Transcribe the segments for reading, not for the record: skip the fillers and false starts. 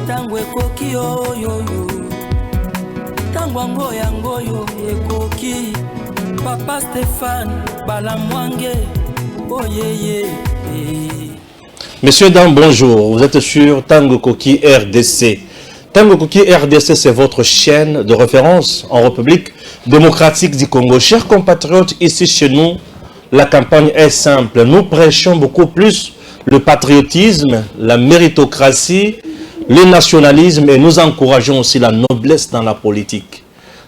tango ekoki oyo tango yango ekoki Papa Stéphane Balamwange oyeye. Messieurs, dames, bonjour. Vous êtes sur Tango Koki RDC. Tango Koki RDC, c'est votre chaîne de référence en République démocratique du Congo. Chers compatriotes, ici chez nous, la campagne est simple. Nous prêchons beaucoup plus le patriotisme, la méritocratie, le nationalisme et nous encourageons aussi la noblesse dans la politique.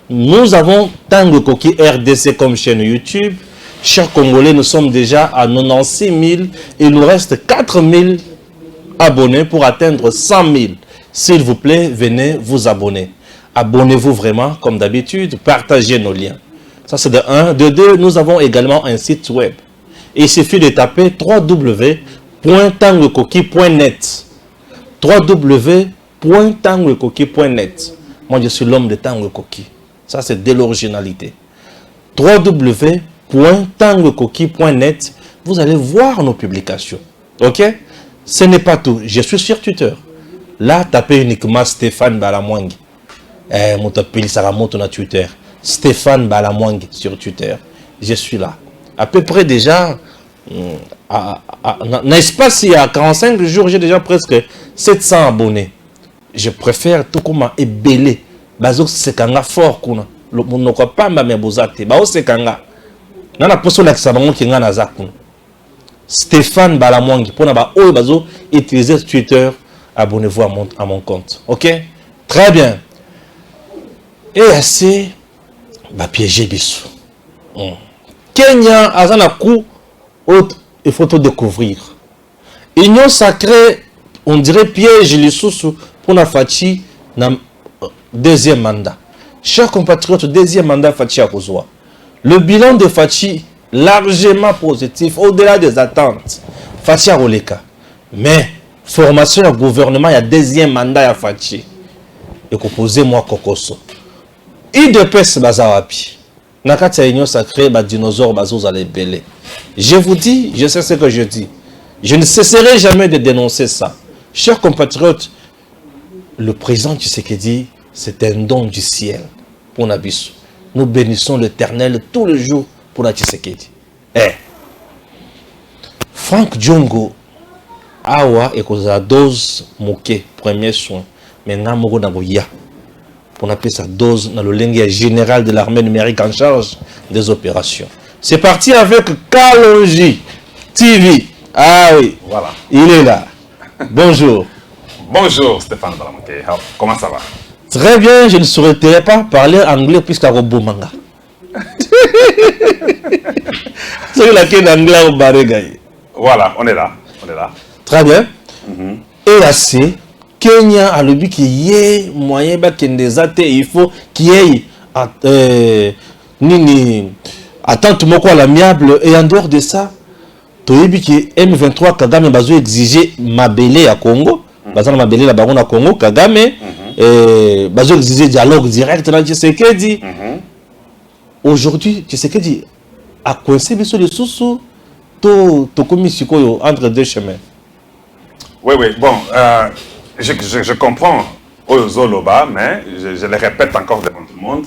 Nous avons Tango Koki RDC comme chaîne YouTube. Chers Congolais, nous sommes déjà à 96 000 et il nous reste 4 000 abonnés pour atteindre 100 000. S'il vous plaît, venez vous abonner. Abonnez-vous vraiment, comme d'habitude, partagez nos liens. Ça, c'est de 1. De 2, nous avons également un site web. Et il suffit de taper www.tangokoki.net. www.tangokoki.net. Moi, je suis l'homme de Tango Koki. Ça, c'est de l'originalité. www.tangokoki.net. Vous allez voir nos publications. Ok? Ce n'est pas tout. Je suis sur Twitter. Là, tapez uniquement Stéphane Balamwange. Mon tapé, ça remonte sur Twitter. Stéphane Balamwange sur Twitter. Je suis là. À peu près déjà, n'est-ce pas si à 45 jours, j'ai déjà presque 700 abonnés. Je préfère tout comme un ébélé. Bazo c'est kanga fort kuna. Le monde ne pas ma mebozate. Bao c'est kanga. Nana poso la kisabango ki nga na zakuna. Stéphane Balamwange pour na ba oyo bazo utiliser Twitter. Abonnez-vous à mon compte. Ok? Très bien. Et assez, bah piéger bisou. Kenya, Azana coup, il faut tout découvrir. Union sacrée, on dirait piège les sous pour la Fachi, deuxième mandat. Chers compatriotes, deuxième mandat Fachi à Kozoa. Le bilan de Fachi, largement positif, au-delà des attentes. Fachi à Roleka. Mais, formation au gouvernement, il y a deuxième mandat à Fachi. Et composez-moi Kokoso. IDPS Bazawapi. Nakati Union sacrée, dinosaure Bazos à l'ébélé. Je vous dis, je sais ce que je dis. Je ne cesserai jamais de dénoncer ça. Chers compatriotes, le président Tshisekedi, c'est un don du ciel pour Nabiso. Nous bénissons l'Éternel tous les jours pour la Tshisekedi. Franck Djongo, awa et cause la dose moquée, premier soin. Mais n'a moko na boya. Pour appeler sa dose dans le lingue général de l'armée numérique en charge des opérations. C'est parti avec Kalonji TV. Ah oui, voilà. Il est là. Bonjour. Bonjour Stéphane Balamwange. Comment ça va? Très bien, je ne souhaiterais pas parler anglais puisqu'à Robo Manga. C'est la quête anglais au Barégaï. Voilà, on est là. On est là. Très bien. Et assez. Kenya a le but qu'il y ait moyen il faut qu'il y ait attente à l'amiable et en dehors de ça tu as vu que M23 Kagame bazo exiger Mabele à Congo bazana Mabele la baron à Congo Kagame bazo exiger dialogue direct dans Tshisekedi aujourd'hui Tshisekedi a coincé biso de sous to komi sikoyo entre deux chemins. Oui, bon, je comprends Ozoloba, mais je le répète encore devant tout le monde.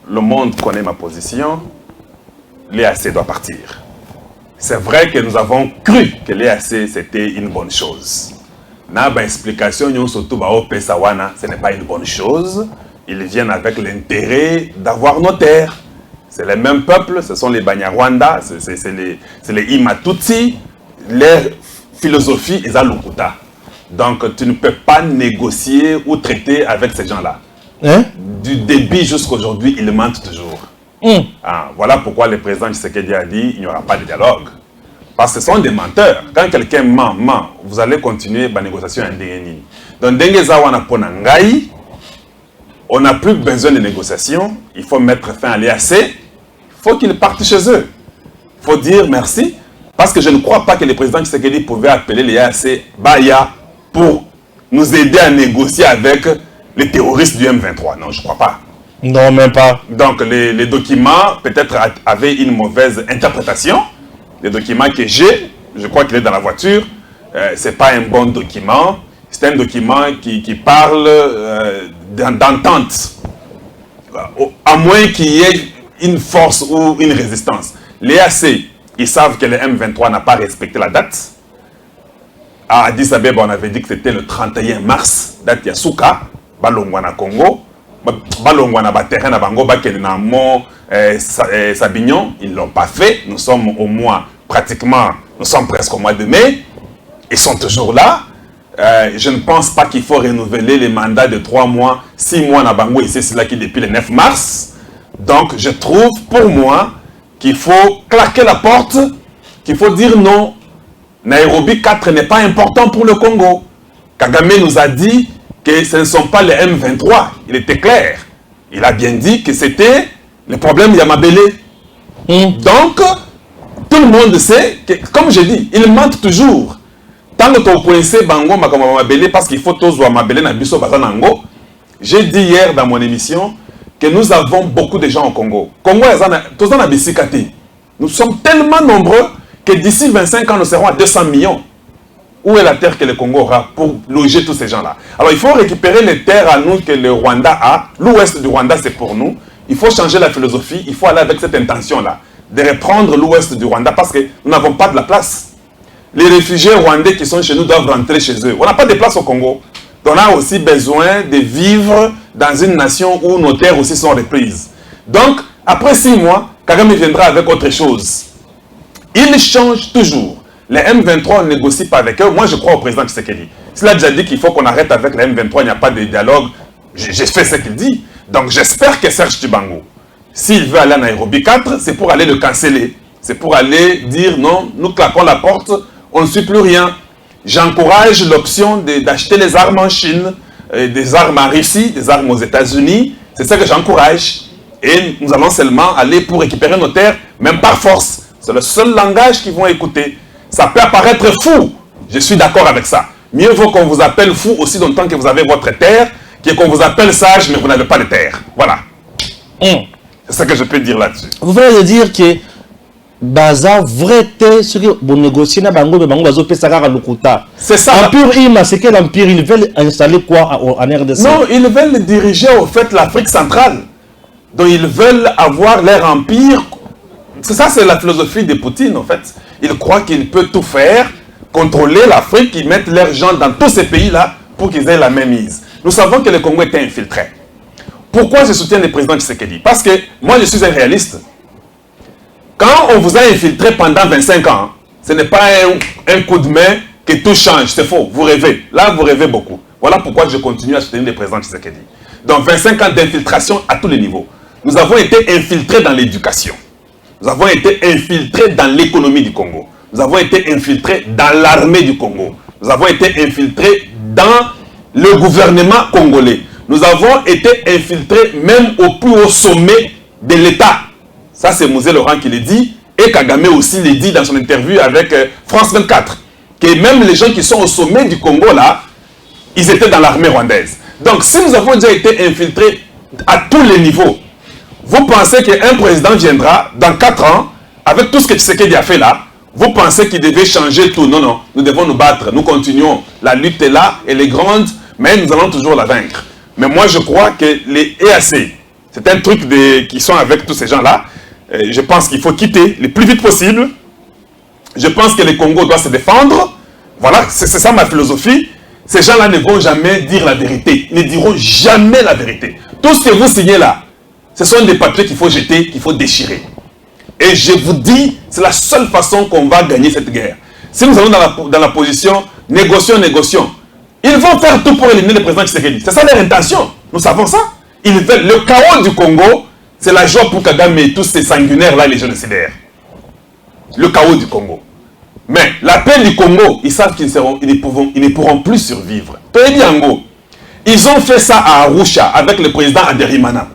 Le monde connaît ma position. L'EAC doit partir. C'est vrai que nous avons cru que l'EAC c'était une bonne chose. Naba explication, surtout Pesawana, ce n'est pas une bonne chose. Ils viennent avec l'intérêt d'avoir nos terres. C'est les mêmes peuples, ce sont les Banyarwanda, c'est les Imatutsi, leur philosophie est à Lukuta. Donc tu ne peux pas négocier ou traiter avec ces gens-là. Du début jusqu'à aujourd'hui, ils mentent toujours. Voilà pourquoi le président Tshisekedi a dit qu'il n'y aura pas de dialogue. Parce que ce sont des menteurs. Quand quelqu'un ment, vous allez continuer la négociation à Ndengeni. Donc on n'a plus besoin de négociation. Il faut mettre fin à l'EAC. Il faut qu'ils partent chez eux. Il faut dire merci. Parce que je ne crois pas que le président Tshisekedi pouvait appeler l'EAC Baya pour nous aider à négocier avec les terroristes du M23. Non, je ne crois pas. Non, même pas. Donc, les documents, peut-être, avaient une mauvaise interprétation. Les documents que j'ai, je crois qu'il est dans la voiture, ce n'est pas un bon document. C'est un document qui parle d'entente. À moins qu'il y ait une force ou une résistance. L'EAC, ils savent que le M23 n'a pas respecté la date. À Addis Abeba, on avait dit que c'était le 31 mars, date Yasuka, Balongwana Congo, Balongwana Baterren na Bango, Bakelina Mont, Sabignon, ils ne l'ont pas fait. Nous sommes au mois, pratiquement, nous sommes presque au mois de mai. Ils sont toujours là. Je ne pense pas qu'il faut renouveler les mandats de 3 mois, 6 mois na Bango, et c'est là qui depuis le 9 mars. Donc, je trouve, pour moi, qu'il faut claquer la porte, qu'il faut dire non. Nairobi 4 n'est pas important pour le Congo. Kagame nous a dit que ce ne sont pas les M23. Il était clair. Il a bien dit que c'était le problème Yamabele. Donc, tout le monde sait que, comme je dis, il ment toujours. Tant que tu as pointé Bango Makamabele, parce qu'il faut tous voir Mabele na biso bazanango. J'ai dit hier dans mon émission que nous avons beaucoup de gens au Congo. Congo, nous sommes tellement nombreux que d'ici 25 ans, nous serons à 200 millions. Où est la terre que le Congo aura pour loger tous ces gens-là? Alors, il faut récupérer les terres à nous que le Rwanda a. L'ouest du Rwanda, c'est pour nous. Il faut changer la philosophie. Il faut aller avec cette intention-là, de reprendre l'ouest du Rwanda parce que nous n'avons pas de la place. Les réfugiés rwandais qui sont chez nous doivent rentrer chez eux. On n'a pas de place au Congo. On a aussi besoin de vivre dans une nation où nos terres aussi sont reprises. Donc, après 6 mois, Kagame viendra avec autre chose. Il change toujours. Les M23 ne négocient pas avec eux. Moi, je crois au président Tshisekedi. S'il a déjà dit qu'il faut qu'on arrête avec les M23, il n'y a pas de dialogue. J'ai fait ce qu'il dit. Donc, j'espère que Serge Tibango, s'il veut aller à Nairobi 4, c'est pour aller le canceller. C'est pour aller dire non, nous claquons la porte, on ne suit plus rien. J'encourage l'option d'acheter les armes en Chine, des armes en Russie, des armes aux États-Unis. C'est ça que j'encourage. Et nous allons seulement aller pour récupérer nos terres, même par force. C'est le seul langage qu'ils vont écouter. Ça peut apparaître fou. Je suis d'accord avec ça. Mieux vaut qu'on vous appelle fou aussi longtemps que vous avez votre terre, que qu'on vous appelle sage, mais vous n'avez pas de terre. Voilà. C'est ce que je peux dire là-dessus. Vous venez de dire que Baza vrai ce que vous négociez na bango mais bango bazo pesa kaka lokuta. C'est ça. L'empire Ima, c'est que l'empire, ils veulent installer quoi en RDC? Non, ils veulent diriger au fait l'Afrique centrale. Donc ils veulent avoir leur empire. C'est ça, c'est la philosophie de Poutine en fait. Il croit qu'il peut tout faire, contrôler l'Afrique, ils mettent leurs gens dans tous ces pays-là pour qu'ils aient la même mise. Nous savons que le Congo était infiltré. Pourquoi je soutiens le président Tshisekedi? Parce que moi je suis un réaliste. Quand on vous a infiltré pendant 25 ans, ce n'est pas un coup de main que tout change, c'est faux, vous rêvez. Là, vous rêvez beaucoup. Voilà pourquoi je continue à soutenir le président Tshisekedi. Donc 25 ans d'infiltration à tous les niveaux. Nous avons été infiltrés dans l'éducation. Nous avons été infiltrés dans l'économie du Congo. Nous avons été infiltrés dans l'armée du Congo. Nous avons été infiltrés dans le gouvernement congolais. Nous avons été infiltrés même au plus haut sommet de l'État. Ça, c'est Mosé Laurent qui le dit. Et Kagame aussi le dit dans son interview avec France 24. Que même les gens qui sont au sommet du Congo, là, ils étaient dans l'armée rwandaise. Donc, si nous avons déjà été infiltrés à tous les niveaux, vous pensez qu'un président viendra dans 4 ans, avec tout ce que Tshisekedi a fait là, vous pensez qu'il devait changer tout? Non, non, nous devons nous battre, nous continuons. La lutte est là, elle est grande, mais nous allons toujours la vaincre. Mais moi, je crois que les EAC, c'est un truc qui sont avec tous ces gens-là. Je pense qu'il faut quitter le plus vite possible. Je pense que le Congo doit se défendre. Voilà, c'est ça ma philosophie. Ces gens-là ne vont jamais dire la vérité. Ils ne diront jamais la vérité. Tout ce que vous signez là, ce sont des papiers qu'il faut jeter, qu'il faut déchirer. Et je vous dis, c'est la seule façon qu'on va gagner cette guerre. Si nous allons dans la position négocions, ils vont faire tout pour éliminer le président Tshisekedi. C'est ça leur intention. Nous savons ça. Ils veulent le chaos du Congo. C'est la joie pour Kagame et tous ces sanguinaires-là, les génocidaires. Le chaos du Congo. Mais la paix du Congo, ils savent qu'ils ne pourront plus survivre. Ils ont fait ça à Arusha avec le président Aderimana.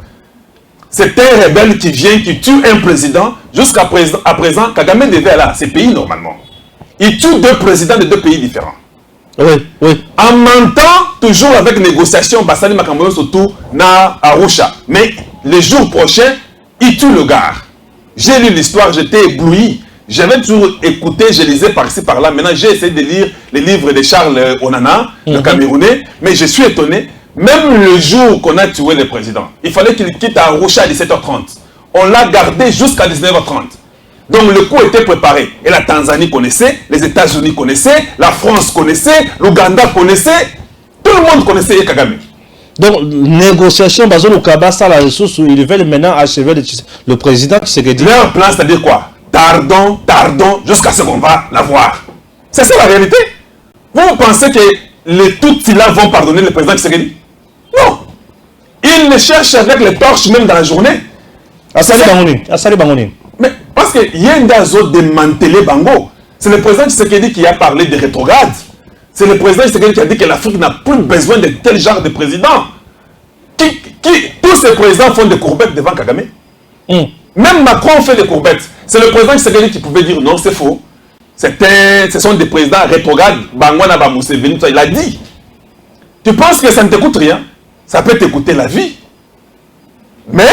C'est un rebelle qui vient, qui tue un président. Jusqu'à présent, Kagame devait aller à ces pays normalement. Il tue 2 présidents de 2 pays différents. Oui, oui. En mentant, toujours avec négociation, Bassani Makamboyo surtout, na Arusha. Mais les jours prochains, il tue le gars. J'ai lu l'histoire, j'étais ébloui. J'avais toujours écouté, je lisais par-ci, par-là. Maintenant, j'ai essayé de lire les livres de Charles Onana, le Camerounais, mais je suis étonné. Même le jour qu'on a tué le président, il fallait qu'il quitte à Arusha à 17h30. On l'a gardé jusqu'à 19h30. Donc le coup était préparé. Et la Tanzanie connaissait, les États-Unis connaissaient, la France connaissait, l'Ouganda connaissait, tout le monde connaissait Kagame. Donc, négociation, Bazo Lukaba, ça la ressource, ils veulent maintenant achever le président qui s'est dit. Leur plan, c'est-à-dire quoi? Tardons, jusqu'à ce qu'on va l'avoir. C'est ça la réalité. Vous pensez que les Tutsis-là vont pardonner le président Tshisekedi? Non. Ils le cherchent avec les torches même dans la journée. Asali Bangoni. Mais parce qu'il y a un des autres démantelé Bango. C'est le président Tshisekedi qui a parlé de rétrograde. C'est le président Tshisekedi qui a dit que l'Afrique n'a plus besoin de tel genre de président. Tous ces présidents font des courbettes devant Kagame. Même Macron fait des courbettes. C'est le président Tshisekedi qui pouvait dire non, c'est faux. Ce sont des présidents rétrogrades. Bangwana Bamuseveni, il a dit. Tu penses que ça ne t'écoute rien? Ça peut t'écouter la vie. Mais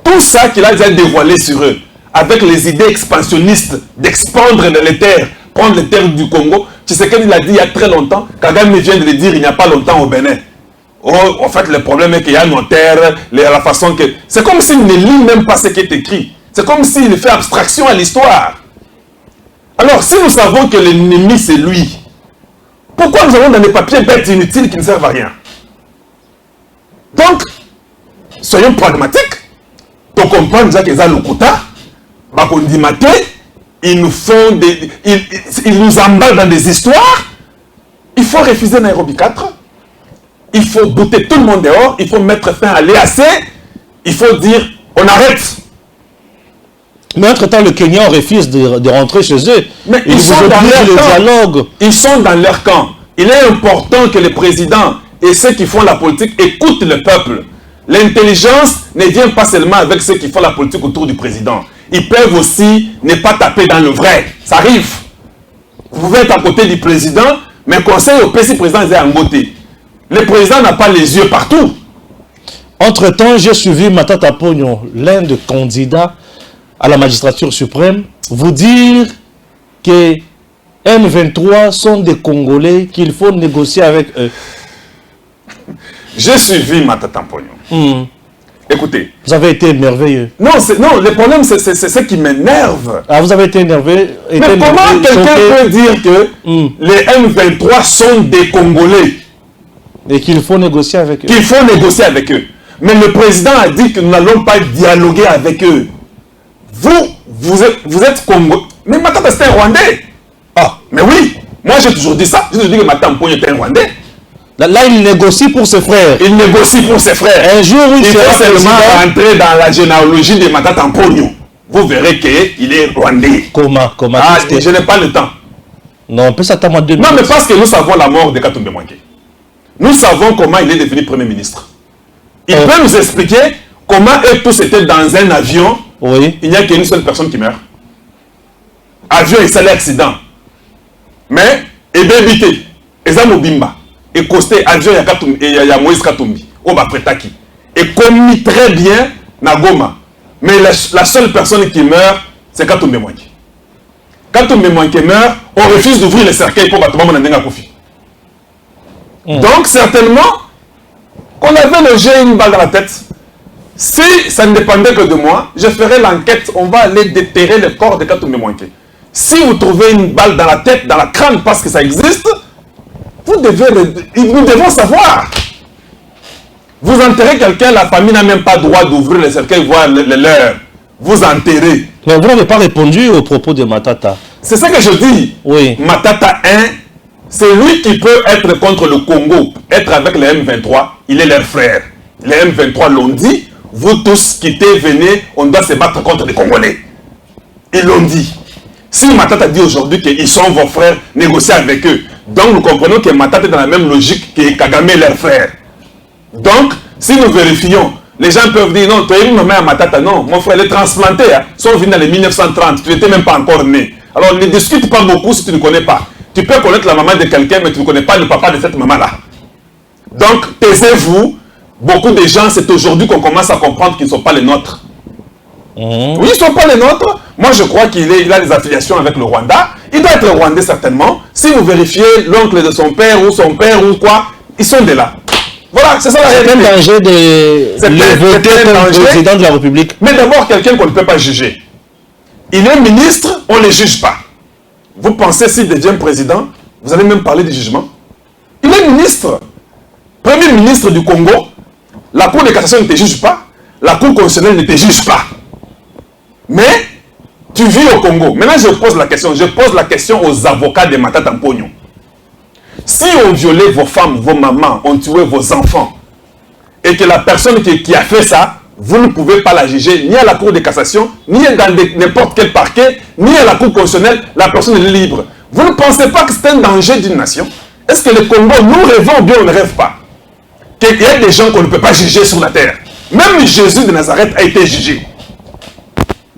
tout ça qu'il a déjà dévoilé sur eux, avec les idées expansionnistes d'expandre les terres, prendre les terres du Congo, Tshisekedi l'a dit il y a très longtemps, Kagame vient de le dire il n'y a pas longtemps au Bénin. Oh, en fait, le problème est qu'il y a nos terres, la façon que... C'est comme s'il ne lit même pas ce qui est écrit. C'est comme s'il fait abstraction à l'histoire. Alors, si nous savons que l'ennemi, c'est lui, pourquoi nous avons dans les papiers bêtes inutiles qui ne servent à rien? Donc, soyons pragmatiques. Donc, on comprend déjà qu'ils ont le quota, ils nous font des... Ils nous emballent dans des histoires. Il faut refuser Nairobi 4. Il faut bouter tout le monde dehors. Il faut mettre fin à l'EAC. Il faut dire, on arrête. Mais entre-temps, le Kenya refuse de rentrer chez eux. Mais ils sont dans leur camp. Ils sont dans leur camp. Il est important que les présidents et ceux qui font la politique écoutent le peuple. L'intelligence ne vient pas seulement avec ceux qui font la politique autour du président. Ils peuvent aussi ne pas taper dans le vrai. Ça arrive. Vous pouvez être à côté du président, mais conseil au PC président est en beauté. Le président n'a pas les yeux partout. Entre-temps, j'ai suivi Matata Pogno, l'un des candidats à la magistrature suprême, vous dire que M23 sont des Congolais qu'il faut négocier avec eux. J'ai suivi Matata Pogno. Écoutez. Vous avez été merveilleux. Non, le problème, c'est ce qui m'énerve. Ah, vous avez été énervé. Mais comment quelqu'un peut dire que les M23 sont des Congolais? Et qu'il faut négocier avec eux. Qu'il faut négocier avec eux. Mais le président a dit que nous n'allons pas dialoguer avec eux. Vous êtes Congolais. Mais Matata, c'est un Rwandais. Ah, mais oui. Moi, j'ai toujours dit ça. J'ai toujours dit que Matata Pogno est un Rwandais. Là, il négocie pour ses frères. Il négocie pour ses frères. Un jour où il faut seulement rentrer dans la généalogie de Matata Pogno. Vous verrez qu'il est Rwandais. Comment Ah, je n'ai pas le temps. Non, on peut s'attendre à 2 minutes. Non, mais parce que nous savons la mort de Katumbi Mwangi. Nous savons comment il est devenu Premier ministre. Il peut nous expliquer comment eux tous étaient dans un avion. Oui. Il n'y a qu'une seule personne qui meurt. Avion et salé accident. Mais, et bébité, et Zamobimba, et Kosté, avion et ya Moïse Katumbi, Oba Pretaki. Et commis très bien Nagoma. Mais la seule personne qui meurt, c'est Katumbi Mwangi. Katumbi Mwangi meurt, on refuse d'ouvrir le cercueil pour Batouba Monandenga Kofi. Donc, certainement, qu'on avait logé une balle dans la tête. Si ça ne dépendait que de moi, je ferais l'enquête. On va aller déterrer le corps de Katumbi Mwangi. Si vous trouvez une balle dans la tête, dans la crâne, parce que ça existe, nous devons savoir. Vous enterrez quelqu'un, la famille n'a même pas droit d'ouvrir le cercueil, voir le leur. Vous enterrez. Mais vous n'avez pas répondu aux propos de Matata. C'est ça que je dis. Oui. Matata 1, c'est lui qui peut être contre le Congo, être avec les M23, il est leur frère. Les M23 l'ont dit, vous tous quittez, venez, on doit se battre contre les Congolais. Ils l'ont dit. Si Matata dit aujourd'hui qu'ils sont vos frères, négociez avec eux. Donc nous comprenons que Matata est dans la même logique que Kagame et leurs frères. Donc, si nous vérifions, les gens peuvent dire non, tu as une maman à Matata. Non, mon frère, elle est transplantée. Hein. Ils sont venus dans les 1930, tu n'étais même pas encore né. Alors ne discute pas beaucoup si tu ne connais pas. Tu peux connaître la maman de quelqu'un, mais tu ne connais pas le papa de cette maman-là. Donc, taisez-vous. Beaucoup de gens, c'est aujourd'hui qu'on commence à comprendre qu'ils ne sont pas les nôtres. Oui, ils ne sont pas les nôtres. Moi, je crois il a des affiliations avec le Rwanda. Il doit être rwandais certainement. Si vous vérifiez l'oncle de son père ou quoi, ils sont de là. Voilà, c'est ça la réalité. C'est un danger de le voter comme président de la République. Mais d'abord, quelqu'un qu'on ne peut pas juger. Il est ministre, on ne le juge pas. Vous pensez s'il devient président, vous allez même parler de jugement? Il est ministre. Premier ministre du Congo. La Cour de cassation ne te juge pas. La Cour constitutionnelle ne te juge pas. Mais tu vis au Congo. Maintenant, je pose la question. Je pose la question aux avocats de Matata Mpogno. Si on violait vos femmes, vos mamans, on tuait vos enfants, et que la personne qui a fait ça, vous ne pouvez pas la juger ni à la Cour de cassation, ni dans n'importe quel parquet, ni à la Cour constitutionnelle, la personne est libre. Vous ne pensez pas que c'est un danger d'une nation? Est-ce que le Congo, nous rêvons ou bien on ne rêve pas? Qu'il y a des gens qu'on ne peut pas juger sur la terre. Même Jésus de Nazareth a été jugé.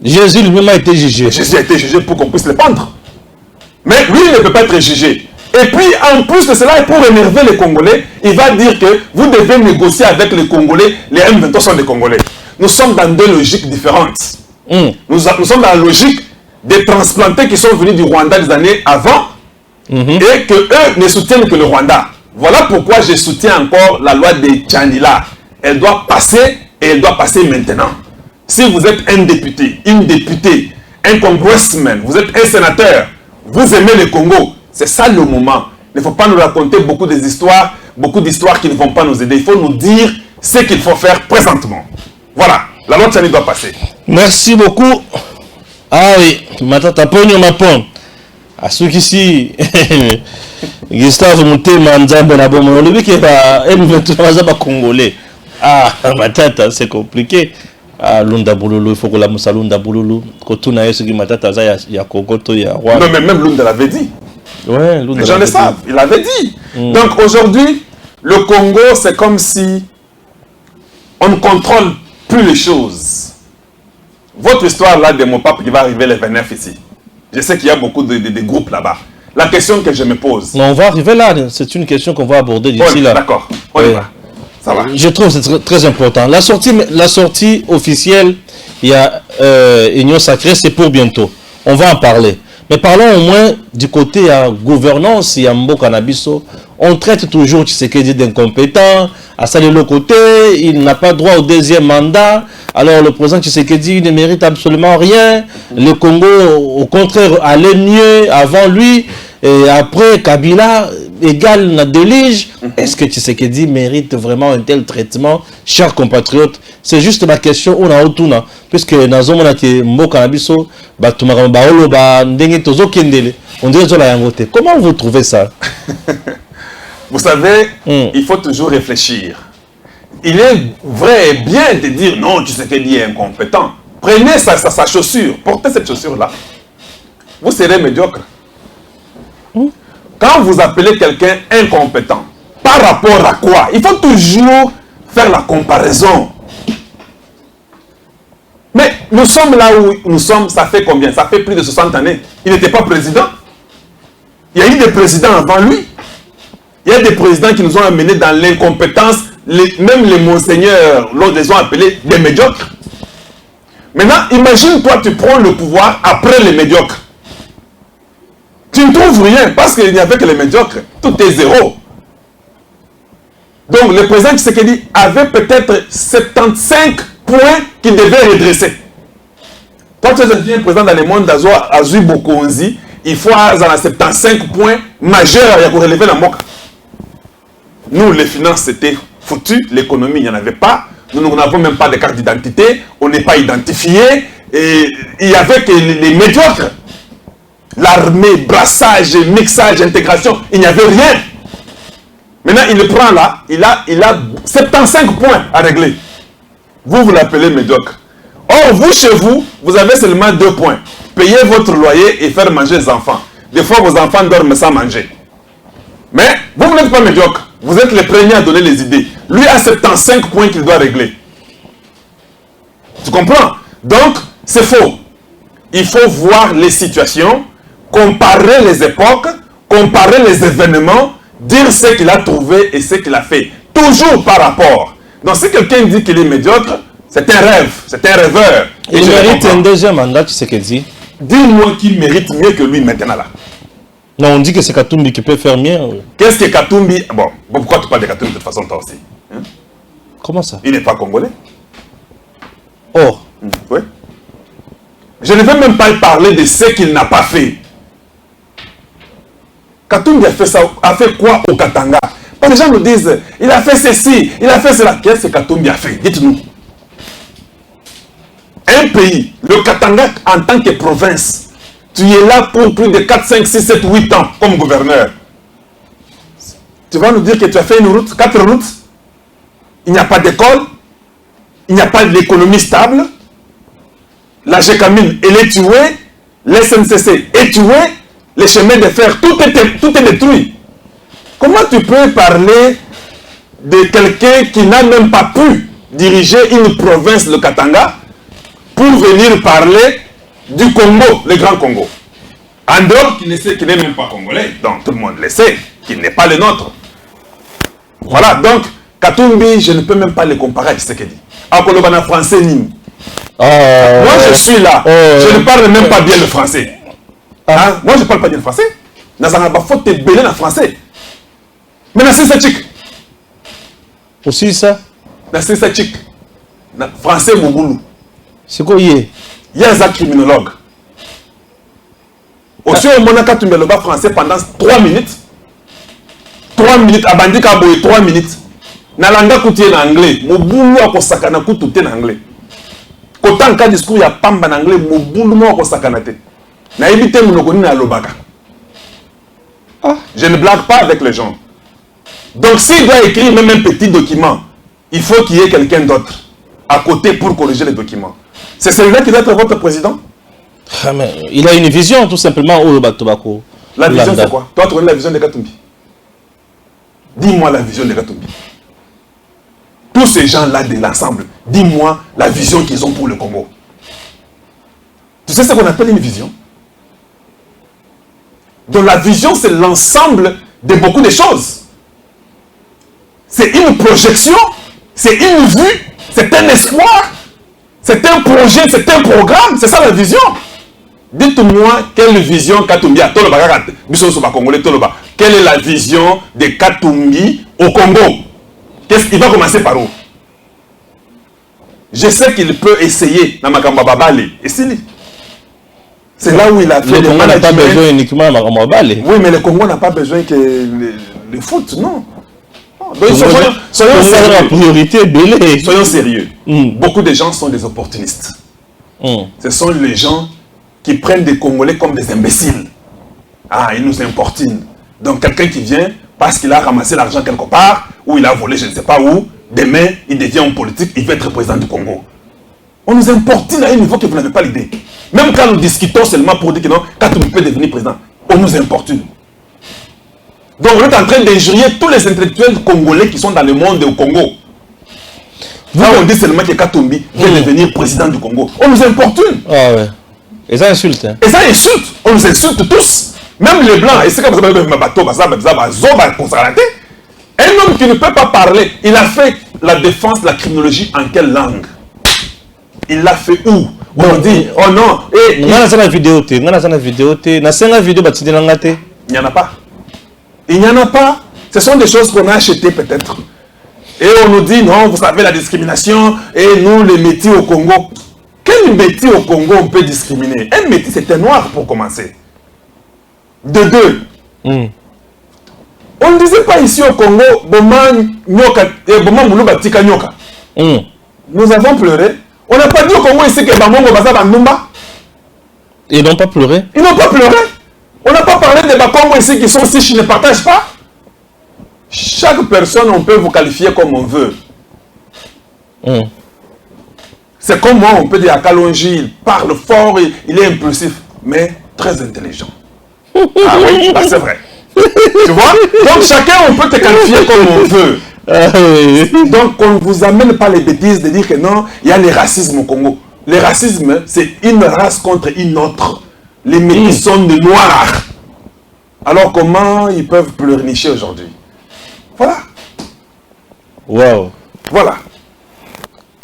Jésus lui-même a été jugé. Jésus a été jugé pour qu'on puisse le pendre. Mais lui, il ne peut pas être jugé. Et puis, en plus de cela, pour énerver les Congolais, il va dire que vous devez négocier avec les Congolais. Les M23 sont des Congolais. Nous sommes dans deux logiques différentes. Nous sommes dans la logique des transplantés qui sont venus du Rwanda des années avant et que eux ne soutiennent que le Rwanda. Voilà pourquoi je soutiens encore la loi de Tchandila. Elle doit passer et elle doit passer maintenant. Si vous êtes un député, une députée, un congressman, vous êtes un sénateur, vous aimez le Congo, c'est ça le moment. Il ne faut pas nous raconter beaucoup d'histoires qui ne vont pas nous aider. Il faut nous dire ce qu'il faut faire présentement. Voilà, la loi Tchani doit passer. Merci beaucoup. Ah oui, Matata Mpogno Mapon. À ceux qui ici, Gustave Moutema Nzambe na bomo, le qui va M23 congolais. Ah, Matata, c'est compliqué. Ah, Lunda Boululu, il faut que la Moussa Lunda Boululu, quand on a ce qui Matata, il y a Kokoto, il y a Roi. Non, mais même Lunda l'avait dit. Ouais, Lunda. Les gens le savent, il l'avait dit. Donc aujourd'hui, le Congo, c'est comme si on ne contrôle plus les choses. Votre histoire là de mon pape qui va arriver le 29 ici. Je sais qu'il y a beaucoup de groupes là-bas. La question que je me pose. Non, on va arriver là. C'est une question qu'on va aborder d'ici là. D'accord, on y va. Ça va. Je trouve que c'est très important. La sortie officielle, il y a Union Sacrée, c'est pour bientôt. On va en parler. Mais parlons au moins du côté gouvernance, il y a Mbo Cannabiso. On traite toujours Tshisekedi d'incompétent. À ça de l'autre côté, il n'a pas droit au deuxième mandat. Alors le président Tshisekedi ne mérite absolument rien. Le Congo, au contraire, allait mieux avant lui. Et après, Kabila égale la délige. Est-ce que Tshisekedi mérite vraiment un tel traitement, chers compatriotes? C'est juste ma question. On a autour, puisque dans un moment qui Mbo Cannabiso, on dirait la yangote. Comment vous trouvez ça? Vous savez, il faut toujours réfléchir. Il est vrai et bien de dire non, Tshisekedi est incompétent. Prenez sa chaussure, portez cette chaussure-là. Vous serez médiocre. Quand vous appelez quelqu'un incompétent, par rapport à quoi? Il faut toujours faire la comparaison. Mais nous sommes là où nous sommes, ça fait combien? Ça fait plus de 60 années. Il n'était pas président. Il y a eu des présidents avant lui. Il y a des présidents qui nous ont amenés dans l'incompétence. Même les monseigneurs les ont appelés des médiocres. Maintenant, imagine-toi, tu prends le pouvoir après les médiocres. Tu ne trouves rien parce qu'il n'y avait que les médiocres. Tout est zéro. Donc, le président Tshisekedi avait peut-être 75 points qu'il devait redresser. Quand tu es président dans le monde d'Azui Bokonzi, il faut avoir 75 points majeurs pour relever la moque. Nous, les finances, c'était foutu. L'économie, il n'y en avait pas. Nous n'avons même pas de carte d'identité. On n'est pas identifié. Et il n'y avait que les médiocres. L'armée, brassage, mixage, intégration, il n'y avait rien. Maintenant, il le prend là. Il a 75 points à régler. Vous l'appelez médiocre. Or, vous, chez vous, vous avez seulement 2 points. Payer votre loyer et faire manger les enfants. Des fois, vos enfants dorment sans manger. Mais vous n'êtes pas médiocre. Vous êtes les premiers à donner les idées. Lui a 75 points qu'il doit régler. Tu comprends? Donc, c'est faux. Il faut voir les situations, comparer les époques, comparer les événements, dire ce qu'il a trouvé et ce qu'il a fait. Toujours par rapport. Donc, si quelqu'un dit qu'il est médiocre, C'est un rêve, c'est un rêveur. Il mérite un deuxième mandat, tu sais qu'elle dit. Dis-moi qui mérite mieux que lui maintenant là. Non, on dit que c'est Katumbi qui peut faire mieux. Qu'est-ce que Katumbi... Bon, pourquoi tu parles de Katumbi de toute façon toi aussi, hein? Comment ça? Il n'est pas congolais. Oh. Oui. Je ne veux même pas parler de ce qu'il n'a pas fait. Katumbi a fait ça, a fait quoi au Katanga? Les gens nous disent, il a fait ceci, il a fait cela. Qu'est-ce que Katumbi a fait? Dites-nous. Un pays, le Katanga en tant que province, tu es là pour plus de 4, 5, 6, 7, 8 ans comme gouverneur. Tu vas nous dire que tu as fait une route, 4 routes. Il n'y a pas d'école. Il n'y a pas d'économie stable. La GECAMIN, elle est tuée. L'SNCC est tuée. Les chemins de fer, tout est détruit. Comment tu peux parler de quelqu'un qui n'a même pas pu diriger une province, le Katanga, pour venir parler du Congo, le Grand Congo? En dehors, qui n'est même pas congolais, donc tout le monde le sait, qui n'est pas le nôtre. Voilà, donc, Katumbi, je ne peux même pas le comparer à ce qu'il dit. Akolobana français, Nîmes. Moi, je suis là, je ne parle même pas bien le français. Hein? Moi, je ne parle pas bien le français. Nazanga faut te belé en français. Mais c'est ça, chic. Aussi ça? C'est ça, chic. Français, Mogoulou. C'est quoi, il y a un criminologue. Aussi, on a Katumbi le bas français pendant 3 minutes. 3 minutes, abandi kaboye 3 minutes. Nalanga kouti en anglais. Mogoulou a kosakana koutou en anglais. Kotan ka discours ya pamba en anglais, Mogoulou a kosakana te. Na évité monokoni na lobaka. Je ne blague pas avec les gens. Donc s'il doit écrire même un petit document, il faut qu'il y ait quelqu'un d'autre à côté pour corriger les documents. C'est celui-là qui doit être votre président? Ah, mais il a une vision tout simplement au Tobacco. La vision c'est quoi? Toi tu connais la vision de Katumbi? Dis-moi la vision de Katumbi. Tous ces gens-là de l'ensemble, dis-moi la vision qu'ils ont pour le Congo. Tu sais ce qu'on appelle une vision? Donc la vision, c'est l'ensemble de beaucoup de choses. C'est une projection, c'est une vue, c'est un espoir, c'est un projet, c'est un programme, c'est ça la vision. Dites-moi quelle vision Katumbi a. Quelle est la vision de Katumbi au Congo? Il va commencer par où? Je sais qu'il peut essayer dans Makamba Babale. Et c'est là où il a fait le Congo n'a pas besoin uniquement de Makamba Babale. Oui, mais le Congo n'a pas besoin que le foot, non. Donc, soyons sérieux. Beaucoup de gens sont des opportunistes. Ce sont les gens qui prennent des Congolais comme des imbéciles. Ah, ils nous importunent. Donc quelqu'un qui vient parce qu'il a ramassé l'argent quelque part, ou il a volé je ne sais pas où, demain il devient homme politique, il veut être président du Congo. On nous importune à un niveau que vous n'avez pas l'idée. Même quand nous discutons seulement pour dire que non, Katumbi peut devenir président, on nous importune. Donc on est en train d'injurier tous les intellectuels congolais qui sont dans le monde au Congo. Là on dit seulement que Katumbi veut devenir président du Congo. On nous importune. Ah ouais. Et ça insulte. Hein? Et ça insulte. On nous insulte tous. Même les blancs. Et c'est comme ça. Un homme qui ne peut pas parler, il a fait la défense de la criminologie en quelle langue? Il l'a fait où? On dit, oh non. Il n'y en a pas vidéo. Il n'y en a pas vidéo. Il n'y en a pas. Il n'y en a pas. Ce sont des choses qu'on a achetées peut-être. Et on nous dit, non, vous savez la discrimination, et nous, les métis au Congo. Quel métis au Congo on peut discriminer? Un métis, c'est un noir pour commencer. De deux. On ne disait pas ici au Congo, nous avons pleuré. On n'a pas dit au Congo ici que Bamongo Baza Bandumba. Ils n'ont pas pleuré. Ils n'ont pas pleuré. On n'a pas parlé des Bakongo ici qui sont si ne partagent pas. Chaque personne, on peut vous qualifier comme on veut. C'est comme moi, on peut dire à Kalonji, il parle fort, il est impulsif, mais très intelligent. Ah oui, c'est vrai. Tu vois? Donc chacun, on peut te qualifier comme on veut. Donc on ne vous amène pas les bêtises de dire que non, il y a le racisme au Congo. Le racisme, c'est une race contre une autre. Les métis sont des noirs. Alors comment ils peuvent pleurnicher aujourd'hui? Voilà. Wow. Voilà.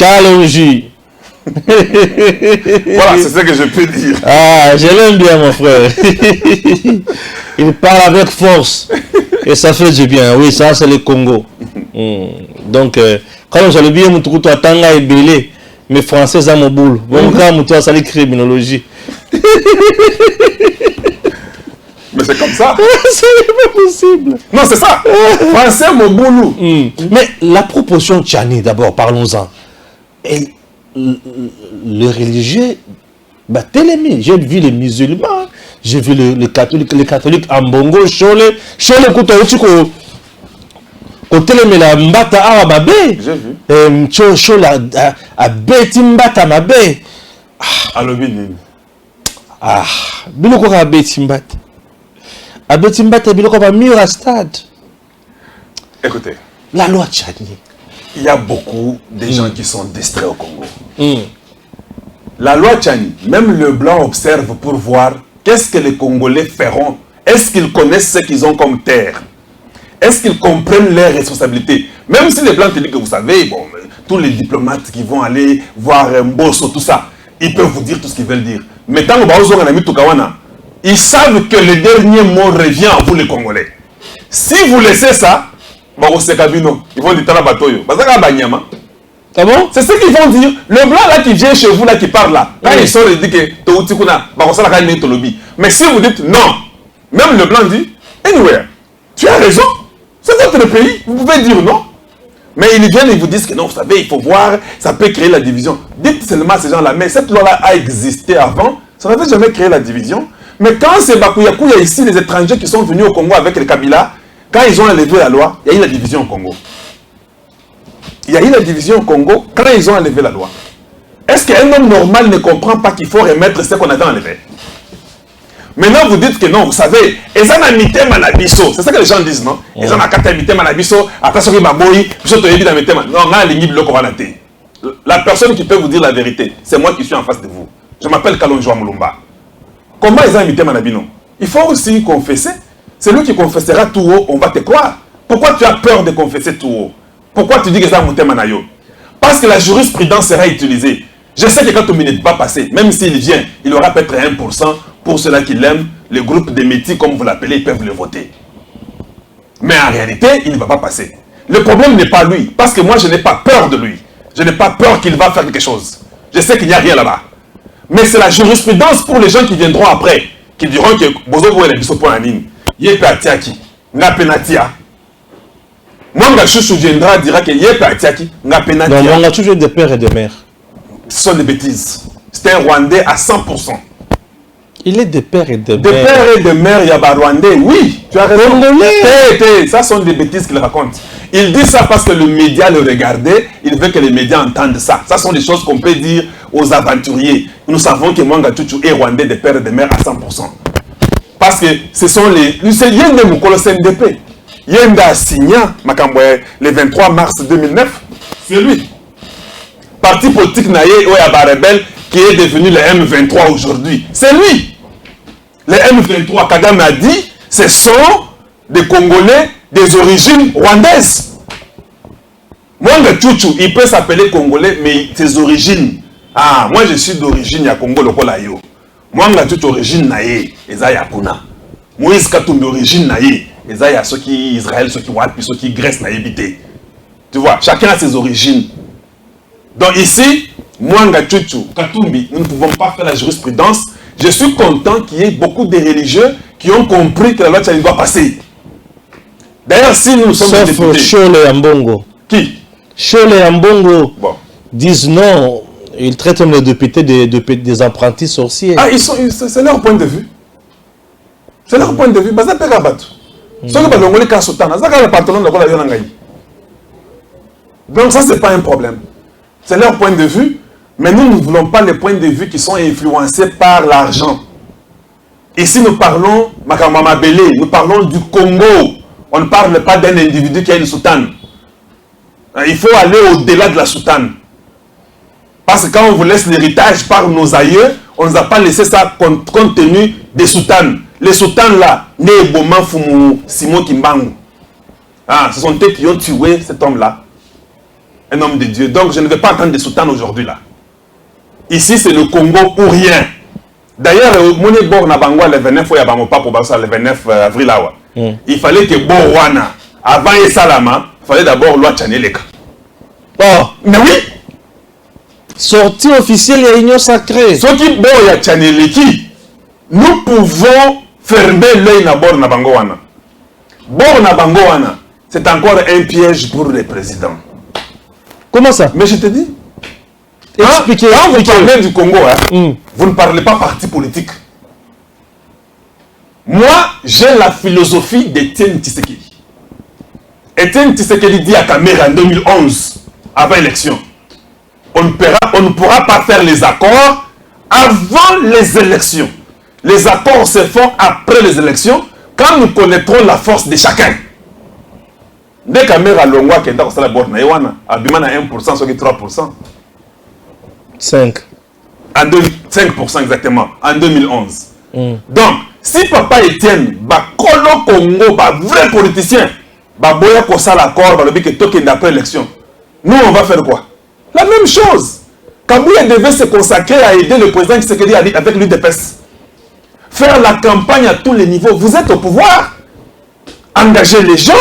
Kalonji. Voilà, c'est ce que je peux dire. Ah, je l'aime bien, mon frère. Il parle avec force. Et ça fait du bien. Oui, ça, c'est le Congo. Donc, quand j'allais bien, mon truc, Tanga et Belé, mais français, ça mon boule. Bon, quand mon toit, ça les criminologie. Mais c'est comme ça. C'est pas possible. Non, c'est ça. Français, mon boulot. Mais la proportion Tchani, d'abord, parlons-en. Et le religieux, bah, j'ai vu les musulmans, j'ai vu les catholiques en bongo, chole kuta uchiko, koteleme la mbata awa mabe. J'ai vu. Chole a beti mbata mabe. Alobini. Ah, biloko ka beti mbata. A beti mbata biloko ba mur à stade. Écoutez. La loi Tchani. Il y a beaucoup de gens qui sont distraits au Congo. La loi Tchani, même le blanc observe pour voir qu'est-ce que les Congolais feront. Est-ce qu'ils connaissent ce qu'ils ont comme terre? Est-ce qu'ils comprennent leurs responsabilités? Même si les blancs te disent que vous savez, bon, tous les diplomates qui vont aller voir Mbosso, tout ça, ils peuvent vous dire tout ce qu'ils veulent dire. Mais tant que ils savent que le dernier mot revient à vous les Congolais. Si vous laissez ça, ils vont dire Talabatoyo. Ah bon? C'est ce qu'ils vont dire. Le blanc là qui vient chez vous, là qui parle là, quand ils sort, il dit que mais si vous dites non, même le blanc dit anywhere, tu as raison, c'est votre pays, vous pouvez dire non. Mais ils viennent et vous disent que non, vous savez, il faut voir, ça peut créer la division. Dites seulement à ces gens-là, mais cette loi-là a existé avant, ça n'avait jamais créé la division. Mais quand c'est Bakouyakou, il y a ici les étrangers qui sont venus au Congo avec les Kabila. Quand ils ont enlevé la loi, il y a eu la division au Congo. Il y a eu la division au Congo quand ils ont enlevé la loi. Est-ce qu'un homme normal ne comprend pas qu'il faut remettre ce qu'on avait enlevé? Maintenant, vous dites que non, vous savez, c'est ça que les gens disent, non? La personne qui peut vous dire la vérité, c'est moi qui suis en face de vous. Je m'appelle Kalonjo Moulumba. Comment ils ont imité Manabino? Il faut aussi confesser. C'est lui qui confessera tout haut, on va te croire. Pourquoi tu as peur de confesser tout haut? Pourquoi tu dis que ça a monté Manayo? Parce que la jurisprudence sera utilisée. Je sais que quand on n'est pas passé, même s'il vient, il aura peut-être 1% pour ceux-là qui l'aiment. Le groupe des métis, comme vous l'appelez, ils peuvent le voter. Mais en réalité, il ne va pas passer. Le problème n'est pas lui, parce que moi, je n'ai pas peur de lui. Je n'ai pas peur qu'il va faire quelque chose. Je sais qu'il n'y a rien là-bas. Mais c'est la jurisprudence pour les gens qui viendront après, qui diront que Bozobo est le point en ligne. Yepe Atiaki, Ngapenatia. Mwanga Chouchou viendra dira que Yepe Atiaki, Ngapenatia. Non, Mwanga Chouchou est de père et de mère. Ce sont des bêtises. C'est un Rwandais à 100%. Il est de père et de mère. De père et de mère, il y a des Rwandais. Oui, tu as raison. Ça sont des bêtises qu'il raconte. Il dit ça parce que le média le regardait. Il veut que les médias entendent ça. Ça sont des choses qu'on peut dire aux aventuriers. Nous savons que Mwanga Chouchou est Rwandais de père et de mère à 100%. Parce que ce sont les... C'est Yende Moukolo CNDP. Yenda Signa, le 23 mars 2009. C'est lui. Parti politique Naye Oyaba Rebelle qui est devenu le M23 aujourd'hui. C'est lui. Le M23, Kagame a dit, ce sont des Congolais des origines rwandaises. Mwanga Chouchou, il peut s'appeler Congolais, mais ses origines. Ah, moi je suis d'origine ya Congo lokola yo. Mwanga Chouchou origine naye, eza ya kuna. Moïse Katumbi origine naye, eza ya ceux qui Israël, ceux qui Wapi, ceux qui Grèce naye bité. Tu vois, chacun a ses origines. Donc ici, Mwanga Chouchou, Katumbi, nous ne pouvons pas faire la jurisprudence. Je suis content qu'il y ait beaucoup de religieux qui ont compris que la loi Tchani doit passer. D'ailleurs, si nous sommes des députés... Chole et Ambongo. Qui? Chole et Ambongo bon. Disent non, ils traitent comme les députés des apprentis sorciers. Ah, c'est leur point de vue. C'est leur point de vue. Donc ça, c'est pas un problème. C'est leur point de vue. Mais nous ne voulons pas les points de vue qui sont influencés par l'argent. Ici, nous parlons, Makamama Belé, nous parlons du Congo. On ne parle pas d'un individu qui a une soutane. Il faut aller au-delà de la soutane. Parce que quand on vous laisse l'héritage par nos aïeux, on ne nous a pas laissé ça compte tenu des soutanes. Les soutanes là, Né Boma Fumu, Simon Kimbangu. Ah, ce sont eux qui ont tué cet homme-là. un homme de Dieu. Donc je ne vais pas attendre de Soutan aujourd'hui là. Ici c'est le Congo ou rien. D'ailleurs, mon bord na bangwa le 29 fois ya pas pour le 29 avril là. Il fallait que Borwana avant et Salama, il fallait d'abord loi Tchaneleka. Oh, mais oui. Sortie officielle et union sacrée. Ce qui bon ya Tchaneleki, nous pouvons fermer l'œil na bord na bangwana. Bord na bangwana, c'est encore un piège pour les présidents. Comment ça? Mais je te dis. Expliquez. Quand vous parlez du Congo, vous ne parlez pas parti politique. Moi, j'ai la philosophie d'Étienne Tshisekedi. Étienne Tshisekedi dit à Kamera en 2011, avant l'élection, on ne pourra pas faire les accords avant les élections. Les accords se font après les élections, quand nous connaîtrons la force de chacun. Dès Kamera Longwa qui est dans la borne, Abimana 1%, soit 3%. 5. 5% exactement, en 2011. Donc, si Papa Etienne, Kolo Congo, vrai politicien, Boya Kosa l'accord, d'après l'élection, nous on va faire quoi? La même chose. Kabouya devait se consacrer à aider le président Tshisekedi avec l'UDPS. Faire la campagne à tous les niveaux. Vous êtes au pouvoir. Engagez les gens.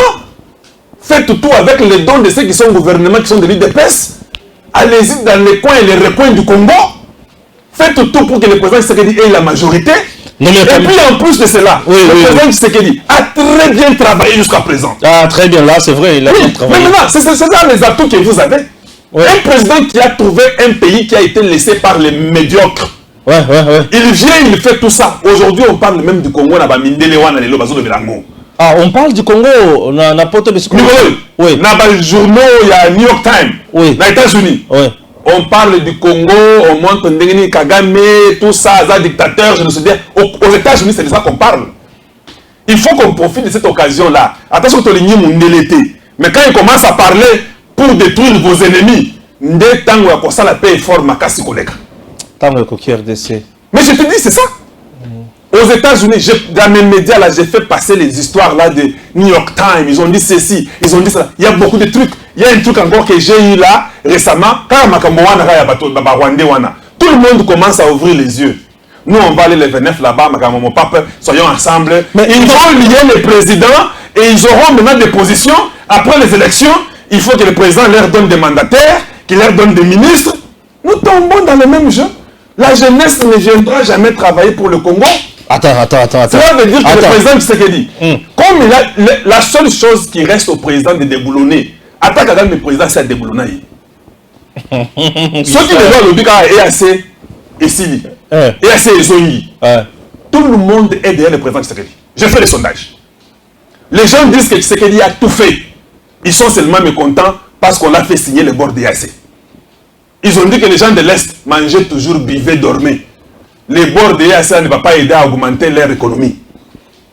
Faites tout avec les dons de ceux qui sont au gouvernement, qui sont de l'UDPS. Allez-y dans les coins et les recoins du Congo. Faites tout pour que le président Tshisekedi ait la majorité. Et puis en plus de cela, le président Tshisekedi a très bien travaillé jusqu'à présent. Ah, très bien, là c'est vrai, il a bien travaillé. Mais maintenant, c'est ça les atouts que vous avez. Un président qui a trouvé un pays qui a été laissé par les médiocres. Il vient, il fait tout ça. Aujourd'hui, on parle même du Congo. Ah, on parle du Congo, on a poto de oui. Dans les journaux, il y a New York Times. Oui. Dans les États-Unis. Oui. On parle du Congo, on montre Ndengeni Kagame, tout ça, ça dictateur, je ne sais pas. Aux États-Unis, c'est de ça qu'on parle. Il faut qu'on profite de cette occasion-là. Attention, mais quand il commence à parler pour détruire vos ennemis, la paix est fort, makasi koleka. Mais je te dis, c'est ça. Aux États-Unis, dans mes médias, là, j'ai fait passer les histoires là de New York Times. Ils ont dit ceci, ils ont dit ça. Il y a beaucoup de trucs. Il y a un truc encore que j'ai eu là récemment. Tout le monde commence à ouvrir les yeux. Nous, on va aller le 29 là-bas, soyons ensemble. Mais ils vont lier les présidents et ils auront maintenant des positions. Après les élections, il faut que le président leur donne des mandataires, qu'il leur donne des ministres. Nous tombons dans le même jeu. La jeunesse ne viendra jamais travailler pour le Congo. Attends. Cela veut dire que le président Tshisekedi, comme la seule chose qui reste au président de déboulonner, attaque à le président, c'est à déboulonner. Ceux qui le voient le Bika est assez ici, et assez Zongi. Tout le monde est derrière le président Tshisekedi. J'ai fait les sondages. Les gens disent que Tshisekedi a tout fait. Ils sont seulement mécontents parce qu'on l'a fait signer le bord de l'EAC. Ils ont dit que les gens de l'Est mangeaient toujours, buvaient, dormaient. Les bords de l'EAC ne vont pas aider à augmenter leur économie.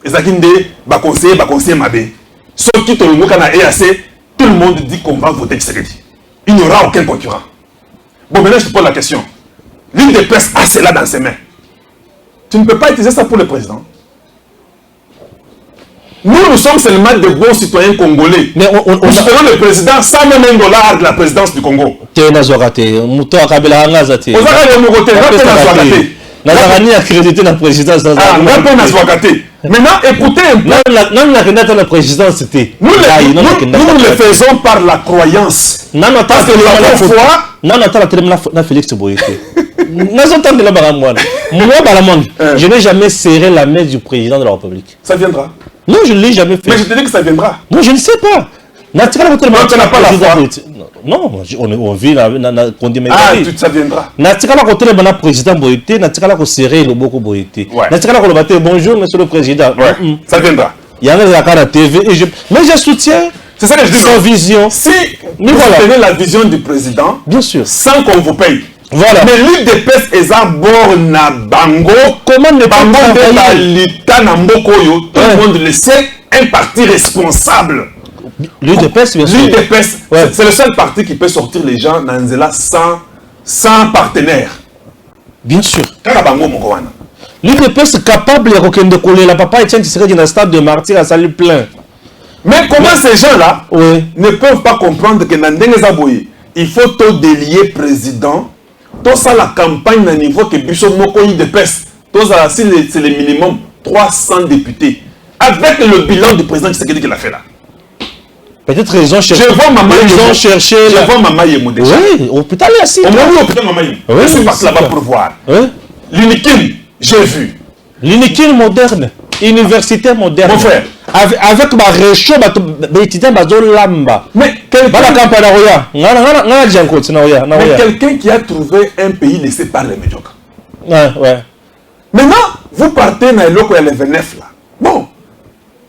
Et ça qui dit, conseiller Mabé. Sauf qui tout le monde a EAC, tout le monde dit qu'on va voter Tshisekedi. Il n'y aura aucun concurrent. Bon, maintenant je te pose la question. L'UDPS a cela dans ses mains. Tu ne peux pas utiliser ça pour le président. Nous sommes seulement de bons citoyens congolais. Mais on soutenons le président sans même $1 de la présidence du Congo. Maintenant, écoutez un peu. Nous le faisons par la croyance. Parce que la foi. Je n'ai jamais serré la main du président de la République. Ça viendra. Non, je ne l'ai jamais fait. Mais je te dis que ça viendra. Non, je ne sais pas. Tu n'as pas la foi. Non, on vit la ça viendra. Bonjour, monsieur le président. Ça viendra. Il y a la TV mais je soutiens. C'est ça que je dis. Sa vision. Si vous soutenez la vision du président, bien sûr, sans qu'on vous paye. Voilà. Mais l'UDPS est à bord na bango. Comment ne pas l'État na mbokoyo? Tout le monde le sait. Un parti responsable. L'UDPS, bien sûr. L'UDPS, c'est le seul parti qui peut sortir les gens dans Nzela sans partenaire. Bien sûr. L'UDPS L'UDPS est capable de coller la papa Etienne qui serait dans un stade de martyr à salut plein. Mais comment ces gens-là ne peuvent pas comprendre que Nandenge Zaboye, il faut tout délier président. Tout ça, la campagne à niveau que Bissot Mokoyi de PES. Tout ça, c'est le minimum 300 députés. Avec le bilan du président Tshisekedi qu'il a fait là. Peut-être ils ont cherché. Je vois Maman Je vois Maman Yemo déjà. Oui, hôpital est assis. On m'a vu au hôpital Maman Yemo. Oui, je suis parti là-bas pour voir. Oui. L'uniquine, j'ai vu. L'uniquine moderne. Université moderne. Mon frère. Avec ma réchaud, Mais quelqu'un qui a trouvé un pays laissé par les médiocres. Ouais. Maintenant, vous partez dans le et les 29 là. Bon,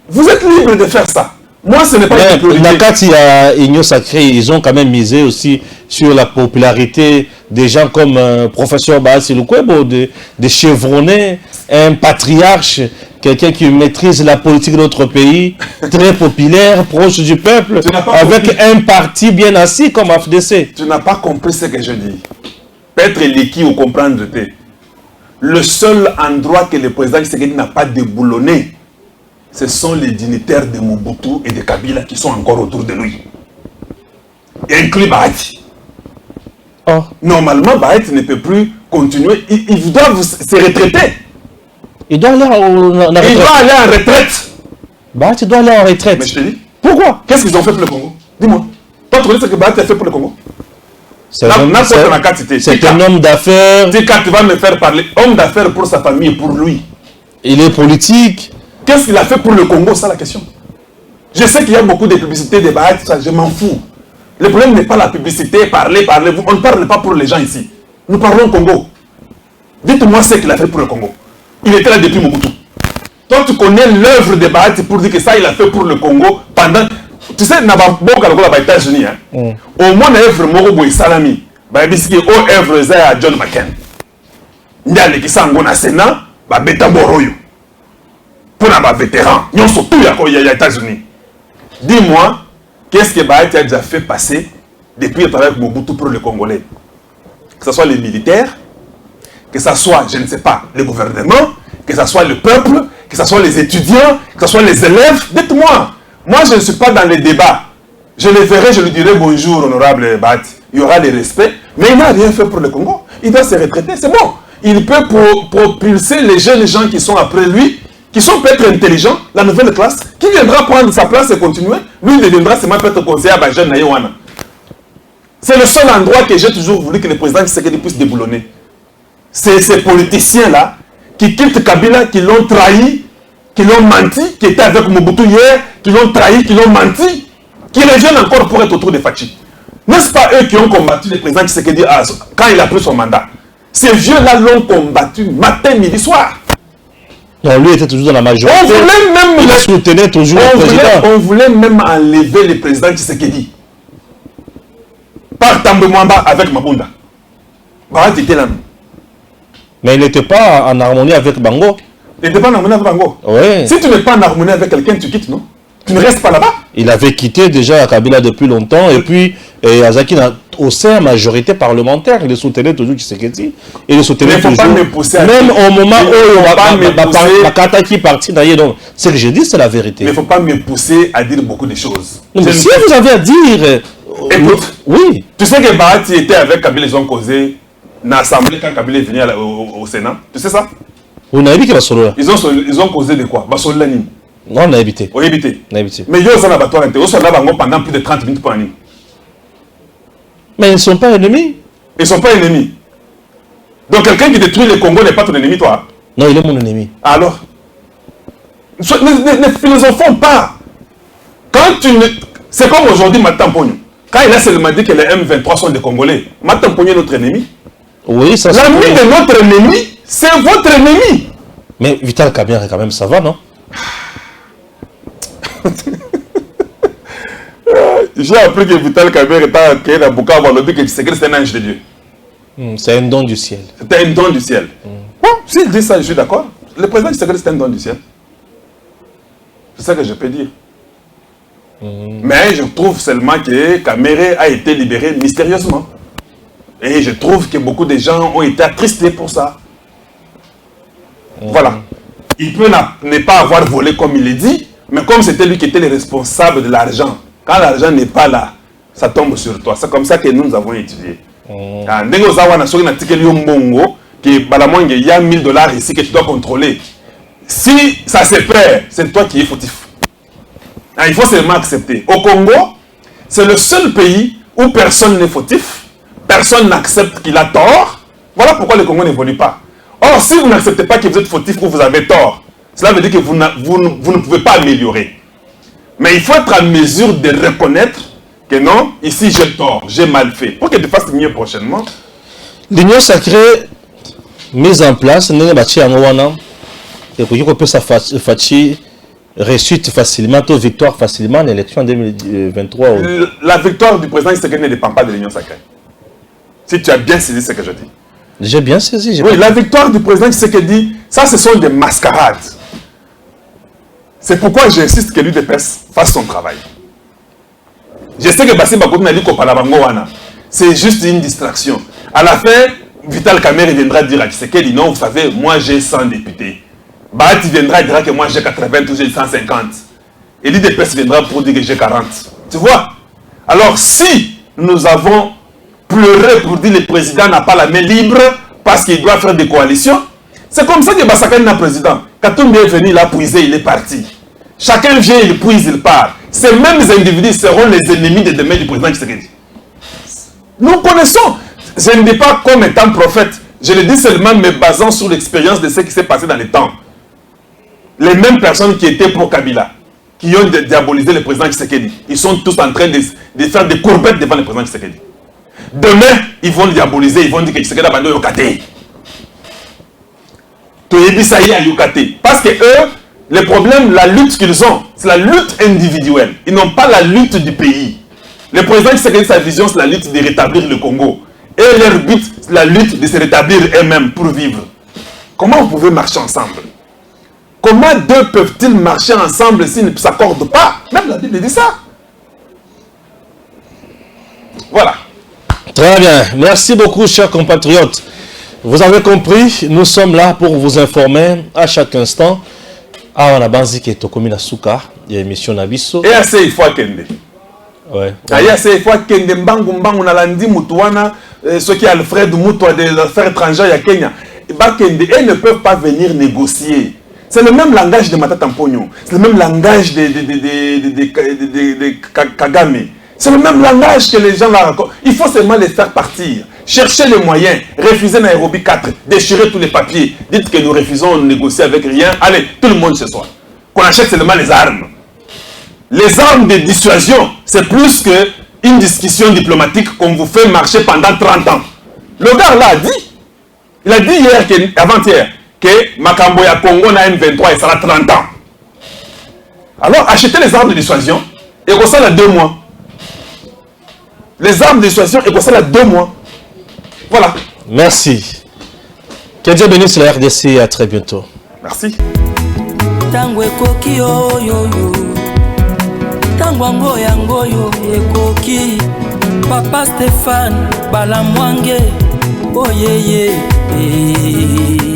vous êtes libre de faire ça. Moi, ce n'est pas une priorité. Nakati à Union Sacrée, ils ont quand même misé aussi sur la popularité des gens comme professeur Baassi Lukwebo, de chevronnés, un patriarche, quelqu'un qui maîtrise la politique de notre pays, très populaire, proche du peuple, avec un parti bien assis comme AFDC. Tu n'as pas compris ce que je dis. Peut-être liquide ou comprendre. Le seul endroit que le président Tshisekedi n'a pas déboulonné, ce sont les dignitaires de Mobutu et de Kabila qui sont encore autour de lui. Inclus Bahati. Oh. Normalement, Bahati ne peut plus continuer. Ils doivent se retraiter. Il doit aller en retraite. Bahati doit aller en retraite. Mais je te dis. Pourquoi? Qu'est-ce qu'ils ont fait pour le Congo? Dis-moi. Toi, tu connais ce que Bahati a fait pour le Congo? C'est un homme d'affaires. Tu vas me faire parler. Homme d'affaires pour sa famille et pour lui. Il est politique. Qu'est-ce qu'il a fait pour le Congo? C'est la question. Je sais qu'il y a beaucoup de publicité, de Bahati, ça, je m'en fous. Le problème n'est pas la publicité, parler. On ne parle pas pour les gens ici. Nous parlons Congo. Dites-moi ce qu'il a fait pour le Congo. Il était là depuis Mobutu. Toi, tu connais l'œuvre de Bahati pour dire que ça, il a fait pour le Congo pendant... Tu sais, il y a beaucoup aux États-Unis. Au moins, l'œuvre Morobo et Salami. Il y a l'œuvre à John McCain. Il y a les Sénat, Beta Boroyo. Pour les vétérans, ils sont tous les États-Unis. Dis-moi, qu'est-ce que Bahati a déjà fait passer depuis le travail avec Mobutu pour les Congolais? Que ce soit les militaires, que ce soit, je ne sais pas, le gouvernement, que ce soit le peuple, que ce soit les étudiants, que ce soit les élèves. Dites-moi, moi je ne suis pas dans les débats. Je le verrai, je lui dirai bonjour, honorable Bahati. Il y aura le respect, mais il n'a rien fait pour le Congo. Il doit se retraiter, c'est bon. Il peut propulser les jeunes gens qui sont après lui, qui sont peut-être intelligents, la nouvelle classe, qui viendra prendre sa place et continuer. Lui, il deviendra seulement peut-être conseiller à Bajan Naïwana. C'est le seul endroit que j'ai toujours voulu que le président Tshisekedi puisse déboulonner. C'est ces politiciens-là qui quittent Kabila, qui l'ont trahi, qui l'ont menti, qui étaient avec Mobutu hier, qui l'ont trahi, qui l'ont menti, qui reviennent encore pour être autour de Fachi. N'est-ce pas eux qui ont combattu le président Tshisekedi quand il a pris son mandat? Ces vieux-là l'ont combattu matin, midi, soir. Non, lui était toujours dans la majorité. On voulait même il soutenait toujours le président. On voulait même enlever le président Tshisekedi. Par Tambo Mwamba avec Mabunda. Bahati était là. Mais il n'était pas en harmonie avec Bango. Il n'était pas en harmonie avec Bango. Oui. Si tu n'es pas en harmonie avec quelqu'un, tu quittes, non? Tu ne restes pas là-bas. Il avait quitté déjà Kabila depuis longtemps. Et puis, Azaki, au sein de la majorité parlementaire, il soutenait toujours Tshisekedi. Il le soutenait toujours. Même au moment où Makata qui est parti d'ailleurs. Donc, ce que j'ai dit, c'est la vérité. Mais il ne faut pas me pousser à dire beaucoup de choses. Non, mais si vous avez à dire... Écoute, oui. Tu sais que Bahati était avec Kabila, ils ont causé dans l'Assemblée quand Kabila est venu au Sénat. Tu sais ça? Vous n'avez pas Basolo. Ils ont causé de quoi? Basolo Nini. Non, on a habité. On a habité. Mais ils ont abattoir pendant plus de 30 minutes pour année. Mais ils ne sont pas ennemis. Ils ne sont pas ennemis. Donc quelqu'un qui détruit le Congo n'est pas ton ennemi, toi? Non, il est mon ennemi. Alors? Ne philosophons pas. Quand tu ne... C'est comme aujourd'hui, Matampogno. Quand il a seulement dit que les M23 sont des Congolais, Matampogno est notre ennemi. Oui, ça c'est... L'ami de notre ennemi, c'est votre ennemi. Mais Vital Kamerhe, quand même, ça va, non? J'ai appris que Vital Kamerhe était accueilli dans Bukavu, on a dit que c'est un ange de Dieu. C'est un don du ciel. C'était un don du ciel. Bon, s'il dit ça, je suis d'accord. Le président du c'est un don du ciel. C'est ça que je peux dire. Mais je trouve seulement que Kamerhe a été libéré mystérieusement. Et je trouve que beaucoup de gens ont été attristés pour ça. Voilà. Il peut ne pas avoir volé comme il est dit, mais comme c'était lui qui était le responsable de l'argent, quand l'argent n'est pas là, ça tombe sur toi. C'est comme ça que nous avons étudié. Ndenge ozawa na soki na tikeli yo mbongo que balamwange il y a $1000 ici que tu dois contrôler. Si ça se perd, c'est toi qui es fautif. Il faut seulement accepter. Au Congo, c'est le seul pays où personne n'est fautif, personne n'accepte qu'il a tort. Voilà pourquoi le Congo n'évolue pas. Or, si vous n'acceptez pas que vous êtes fautif ou vous avez tort, cela veut dire que vous ne pouvez pas améliorer. Mais il faut être en mesure de reconnaître que non, ici j'ai tort, j'ai mal fait. Pour que tu fasses mieux prochainement. L'union sacrée mise en place, n'est pas et qu'on peut sa réussite facilement, victoire facilement en élection en 2023. La victoire du président Tshisekedi ne dépend pas de l'union sacrée. Si tu as bien saisi ce que je dis. J'ai bien saisi. Oui, la victoire du président Tshisekedi, ça ce sont des mascarades. C'est pourquoi j'insiste que l'UDPS fasse son travail. Je sais que Bassi Bakoum n'a dit qu'on parle à c'est juste une distraction. À la fin, Vital Kamerhe viendra dire à Tshisekedi, non, vous savez, moi j'ai 100 députés. Bahati viendra et dira que moi j'ai 80 ou j'ai 150. Et l'UDPS viendra pour dire que j'ai 40. Tu vois? Alors si nous avons pleuré pour dire que le président n'a pas la main libre parce qu'il doit faire des coalitions, c'est comme ça que Bassakani n'a président. Katumbi est venu, il a puisé, il est parti. Chacun vient, il puise, il part. Ces mêmes individus seront les ennemis de demain du président Tshisekedi. Nous connaissons. Je ne dis pas comme étant prophète. Je le dis seulement me basant sur l'expérience de ce qui s'est passé dans les temps. Les mêmes personnes qui étaient pour Kabila, qui ont diabolisé le président Tshisekedi, ils sont tous en train de faire des courbettes devant le président Tshisekedi. Demain, ils vont diaboliser, ils vont dire que Tshisekedi a abandonné Yokate. Parce que eux, le problème, la lutte qu'ils ont, c'est la lutte individuelle. Ils n'ont pas la lutte du pays. Le président Tshisekedi, sa vision, c'est la lutte de rétablir le Congo. Et leur but, c'est la lutte de se rétablir eux-mêmes pour vivre. Comment vous pouvez marcher ensemble? Comment deux peuvent-ils marcher ensemble s'ils ne s'accordent pas? Même la Bible dit ça. Voilà. Très bien. Merci beaucoup, chers compatriotes. Vous avez compris, nous sommes là pour vous informer à chaque instant. Ah, on a banzi qui est au commune Souka, il y a émission Nabiso. Et assez, il faut kende. Ouais. Et assez, il faut kende mbangu mbangu na landi mutuana, ceux qui Alfred Mutua des affaires étrangères à Kenya. Et ils ne peuvent pas venir négocier. C'est le même langage de Matata Mpogno. C'est le même langage de Kagame. C'est le même langage que les gens là racontent. Il faut seulement les faire partir. Chercher les moyens. Refuser Nairobi 4. Déchirer tous les papiers. Dites que nous refusons de négocier avec rien. Allez, tout le monde ce soir. Qu'on achète seulement les armes. Les armes de dissuasion, c'est plus qu'une discussion diplomatique qu'on vous fait marcher pendant 30 ans. Le gars là a dit, il a dit hier, avant-hier, que Makambo ya Congo na M23 et ça a 30 ans. Alors, achetez les armes de dissuasion et qu'on ça là 2 mois. Les armes de dissuasion et qu'on ça là 2 mois. Voilà. Merci. Que Dieu bénisse la RDC et à très bientôt. Merci. Tango ekoki yo yo yo. Tango yango yo ekoki. Papa Stéphane Balamwange. Oh yeah yeah.